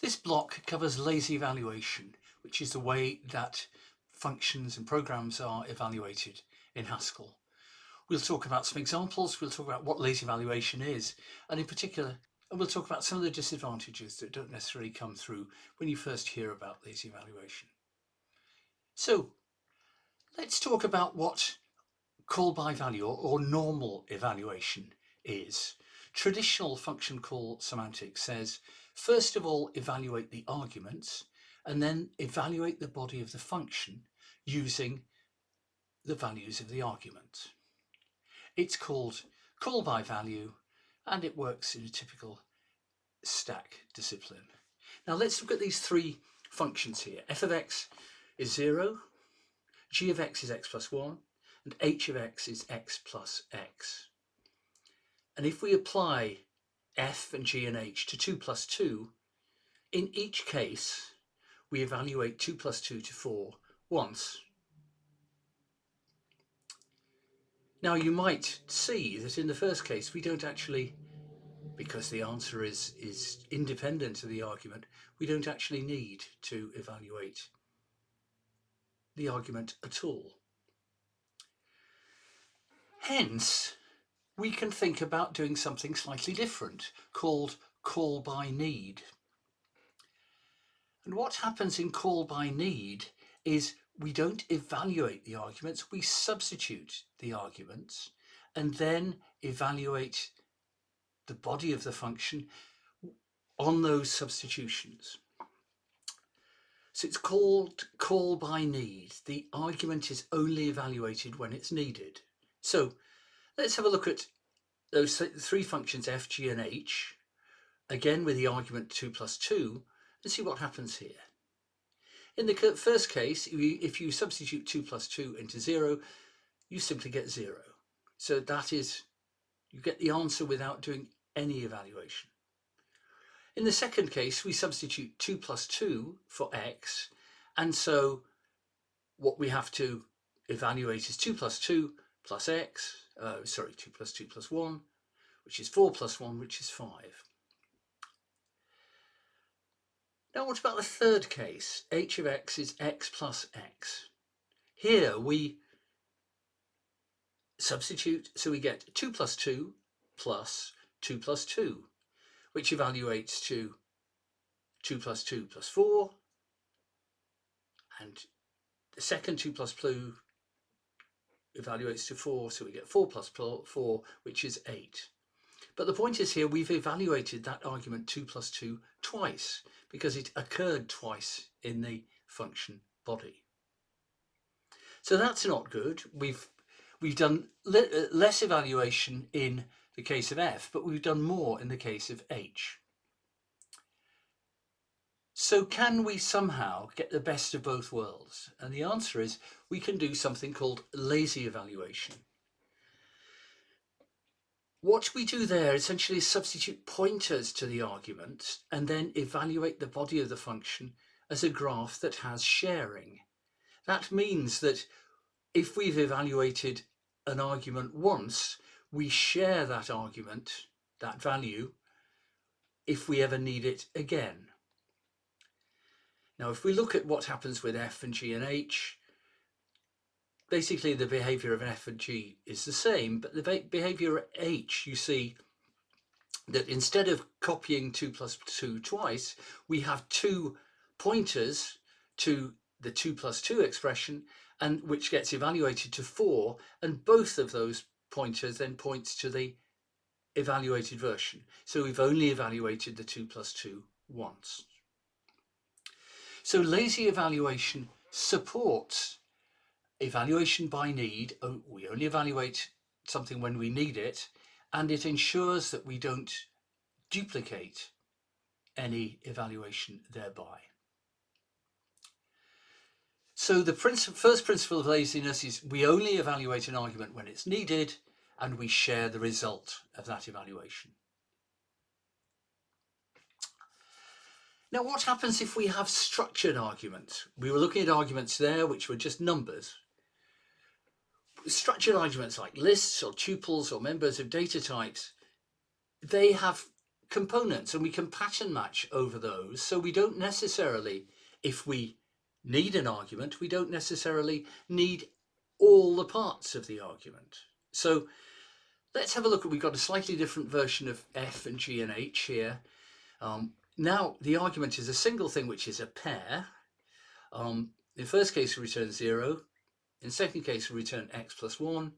This block covers lazy evaluation, which is the way that functions and programs are evaluated in Haskell. We'll talk about some examples, we'll talk about what lazy evaluation is, and in particular, we'll talk about some of the disadvantages that don't necessarily come through when you first hear about lazy evaluation. So let's talk about what call by value or normal evaluation is. Traditional function call semantics says, first of all, evaluate the arguments and then evaluate the body of the function using the values of the argument. It's called call by value and it works in a typical stack discipline. Now let's look at these three functions here. F of x is 0, g of x is x plus 1, and h of x is x plus x. And if we apply f and g and h to 2 plus 2, in each case we evaluate 2 plus 2 to 4 once. Now you might see that in the first case we don't actually, because the answer is independent of the argument, we don't actually need to evaluate the argument at all. Hence, we can think about doing something slightly different called call by need. And what happens in call by need is we don't evaluate the arguments, we substitute the arguments and then evaluate the body of the function on those substitutions. So it's called call by need. The argument is only evaluated when it's needed. So let's have a look at those three functions f, g and h, again with the argument 2 plus 2, and see what happens here. In the first case, if you substitute 2 plus 2 into 0, you simply get 0. So that is, you get the answer without doing any evaluation. In the second case, we substitute 2 plus 2 for x, and so what we have to evaluate is 2 plus 2 plus x, 2 plus 2 plus 1, which is 4 plus 1, which is 5. Now what about the third case? H of x is x plus x. Here we substitute, so we get 2 plus 2 plus 2 plus 2, which evaluates to 2 plus 2 plus 4, and the second 2 plus 2 evaluates to 4, so we get 4 plus 4, which is 8. But the point is here, we've evaluated that argument 2 plus 2 twice, because it occurred twice in the function body. So that's not good. We've done less evaluation in the case of f, but we've done more in the case of h. So can we somehow get the best of both worlds? And the answer is we can do something called lazy evaluation. What we do there essentially is substitute pointers to the argument and then evaluate the body of the function as a graph that has sharing. That means that if we've evaluated an argument once, we share that argument, that value, if we ever need it again. Now, if we look at what happens with f and g and h, basically the behavior of f and g is the same, but the behavior at h, you see that instead of copying 2 plus 2 twice, we have two pointers to the 2 plus 2 expression, and which gets evaluated to 4, and both of those pointers then points to the evaluated version. So we've only evaluated the 2 plus 2 once. So lazy evaluation supports evaluation by need. We only evaluate something when we need it, and it ensures that we don't duplicate any evaluation thereby. So the first principle of laziness is we only evaluate an argument when it's needed, and we share the result of that evaluation. Now, what happens if we have structured arguments? We were looking at arguments there which were just numbers. Structured arguments like lists or tuples or members of data types, they have components, and we can pattern match over those. So we don't necessarily, if we need an argument, we don't necessarily need all the parts of the argument. So let's have a look at, we've got a slightly different version of f and g and h here. Now the argument is a single thing, which is a pair. In the first case we return 0, in the second case we return x plus 1,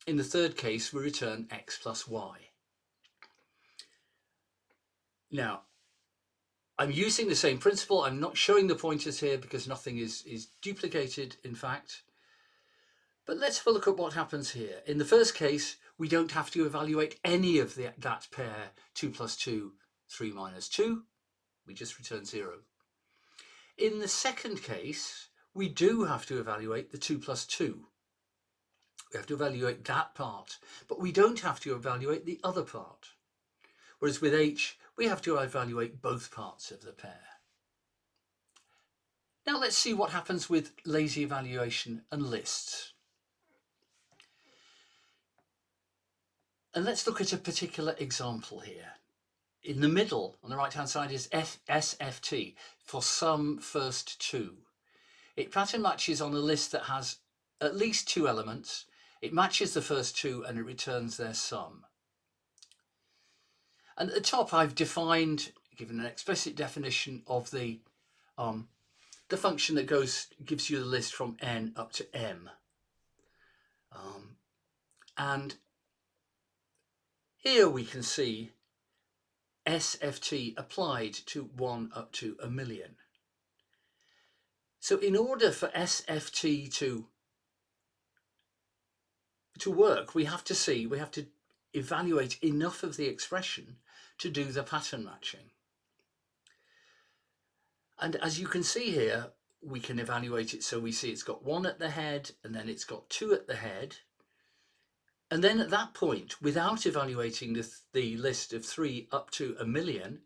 in the third case we return x plus y. Now I'm using the same principle. I'm not showing the pointers here because nothing is duplicated, in fact. But let's have a look at what happens here. In the first case, we don't have to evaluate any of that pair 2 plus 2, 3 minus 2. We just return 0. In the second case, we do have to evaluate the 2 plus 2. We have to evaluate that part, but we don't have to evaluate the other part. Whereas with h, we have to evaluate both parts of the pair. Now let's see what happens with lazy evaluation and lists. And let's look at a particular example here. In the middle, on the right-hand side, is SFT, for sum first 2. It pattern matches on a list that has at least 2 elements. It matches the first 2 and it returns their sum. And at the top, I've given an explicit definition of the function that gives you the list from n up to m. And here we can see SFT applied to 1 up to 1,000,000. So in order for SFT to work, we have to evaluate enough of the expression to do the pattern matching. And as you can see here, we can evaluate it so we see it's got 1 at the head and then it's got 2 at the head. And then at that point, without evaluating the list of 3 up to 1,000,000,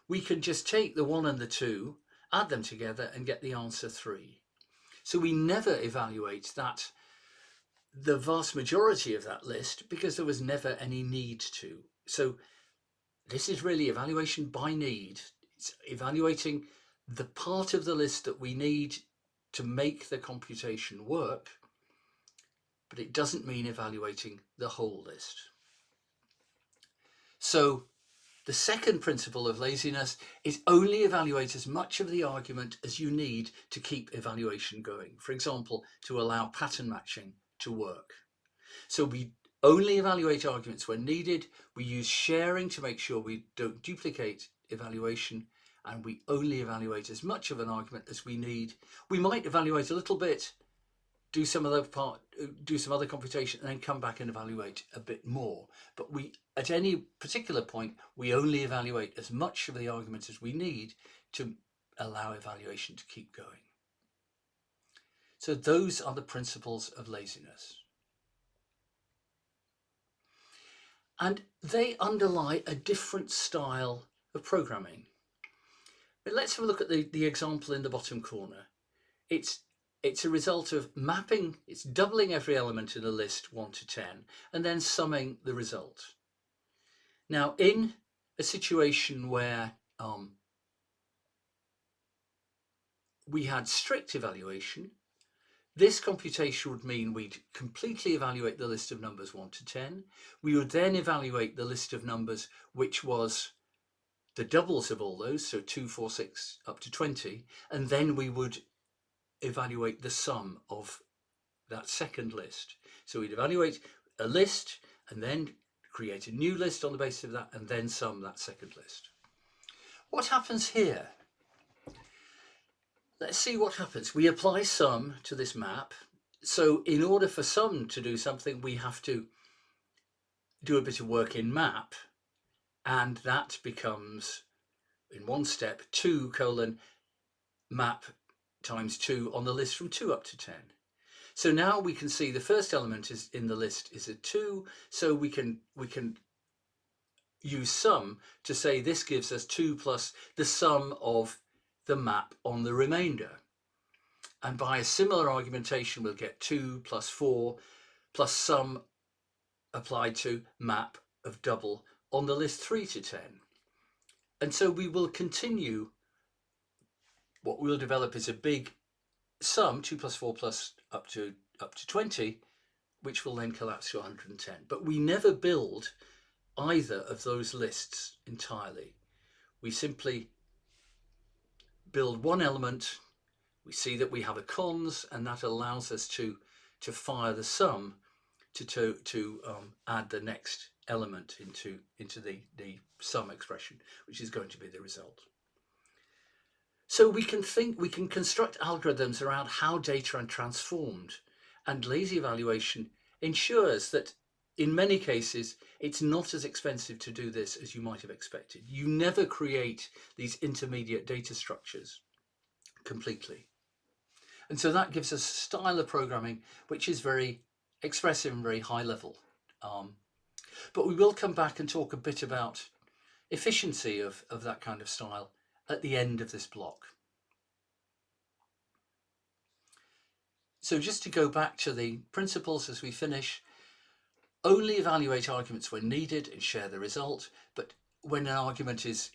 we can just take the 1 and the 2, add them together and get the answer 3. So we never evaluate the vast majority of that list because there was never any need to. So this is really evaluation by need. It's evaluating the part of the list that we need to make the computation work, but it doesn't mean evaluating the whole list. So the second principle of laziness is only evaluate as much of the argument as you need to keep evaluation going. For example, to allow pattern matching to work. So we only evaluate arguments when needed. We use sharing to make sure we don't duplicate evaluation, and we only evaluate as much of an argument as we need. We might evaluate a little bit, do some other computation, and then come back and evaluate a bit more. But at any particular point, we only evaluate as much of the argument as we need to allow evaluation to keep going. So those are the principles of laziness. And they underlie a different style of programming. But let's have a look at the example in the bottom corner. It's a result of mapping, it's doubling every element in a list 1 to 10, and then summing the result. Now, in a situation where we had strict evaluation, this computation would mean we'd completely evaluate the list of numbers 1 to 10. We would then evaluate the list of numbers which was the doubles of all those, so 2, 4, 6 up to 20, and then we would evaluate the sum of that second list. So we'd evaluate a list and then create a new list on the basis of that and then sum that second list. What happens here? Let's see what happens. We apply sum to this map. So in order for sum to do something, we have to do a bit of work in map, and that becomes, in one step, 2 colon map times 2 on the list from 2 up to 10. So now we can see the first element is in the list is a 2, so we can use sum to say this gives us 2 plus the sum of the map on the remainder. And by a similar argumentation, we'll get 2 plus 4 plus sum applied to map of double on the list 3 to 10. And so we will continue. What we'll develop is a big sum, 2 plus 4 plus up to 20, which will then collapse to 110. But we never build either of those lists entirely. We simply build one element. We see that we have a cons, and that allows us to fire the sum to add the next element into the sum expression, which is going to be the result. So we can construct algorithms around how data are transformed, and lazy evaluation ensures that in many cases it's not as expensive to do this as you might have expected. You never create these intermediate data structures completely. And so that gives us a style of programming which is very expressive and very high level. But we will come back and talk a bit about efficiency of that kind of style at the end of this block. So just to go back to the principles as we finish, only evaluate arguments when needed and share the result. But when an argument is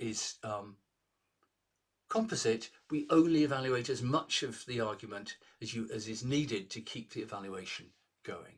composite, we only evaluate as much of the argument as is needed to keep the evaluation going.